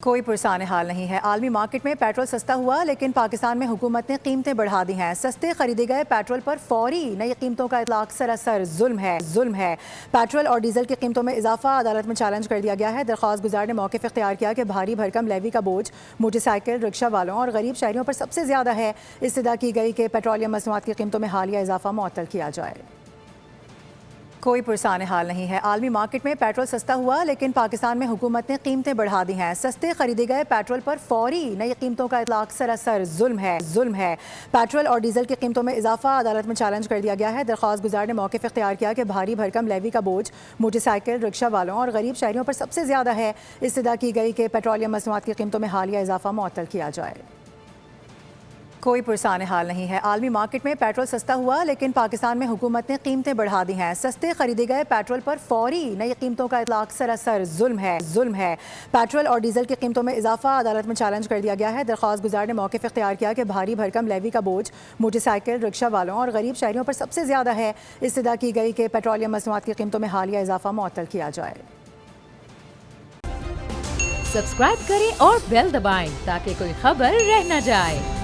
کوئی پرسان حال نہیں ہے۔ عالمی مارکیٹ میں پیٹرول سستا ہوا لیکن پاکستان میں حکومت نے قیمتیں بڑھا دی ہیں۔ سستے خریدے گئے پیٹرول پر فوری نئی قیمتوں کا اطلاق سراسر ظلم ہے۔ پیٹرول اور ڈیزل کی قیمتوں میں اضافہ عدالت میں چیلنج کر دیا گیا ہے۔ درخواست گزار نے موقف اختیار کیا کہ بھاری بھرکم لیوی کا بوجھ موٹر سائیکل رکشہ والوں اور غریب شہریوں پر سب سے زیادہ ہے۔ استدعا کی گئی کہ پیٹرولیم مصنوعات کی قیمتوں میں حالیہ اضافہ معطل کیا جائے۔ کوئی پرسان حال نہیں ہے۔ عالمی مارکیٹ میں پیٹرول سستا ہوا لیکن پاکستان میں حکومت نے قیمتیں بڑھا دی ہیں۔ سستے خریدے گئے پیٹرول پر فوری نئی قیمتوں کا اطلاق سراسر ظلم ہے۔ پیٹرول اور ڈیزل کی قیمتوں میں اضافہ عدالت میں چیلنج کر دیا گیا ہے۔ درخواست گزار نے موقف اختیار کیا کہ بھاری بھرکم لیوی کا بوجھ موٹر سائیکل رکشہ والوں اور غریب شہریوں پر سب سے زیادہ ہے۔ استدعا کی گئی کہ پیٹرولیم مصنوعات کی قیمتوں میں حالیہ اضافہ معطل کیا جائے۔ کوئی پرسان حال نہیں ہے۔ عالمی مارکیٹ میں پیٹرول سستا ہوا لیکن پاکستان میں حکومت نے قیمتیں بڑھا دی ہیں۔ سستے خریدے گئے پیٹرول پر فوری نئی قیمتوں کا اطلاق سراسر ظلم ہے۔ پیٹرول اور ڈیزل کی قیمتوں میں اضافہ عدالت میں چیلنج کر دیا گیا ہے۔ درخواست گزار نے موقف اختیار کیا کہ بھاری بھرکم لیوی کا بوجھ موٹر سائیکل رکشہ والوں اور غریب شہریوں پر سب سے زیادہ ہے۔ استدعا کی گئی کہ پیٹرولیم مصنوعات کی قیمتوں میں حالیہ اضافہ معطل کیا جائے۔ سبسکرائب کریں اور بیل دبائیں تاکہ کوئی خبر رہ نہ جائے۔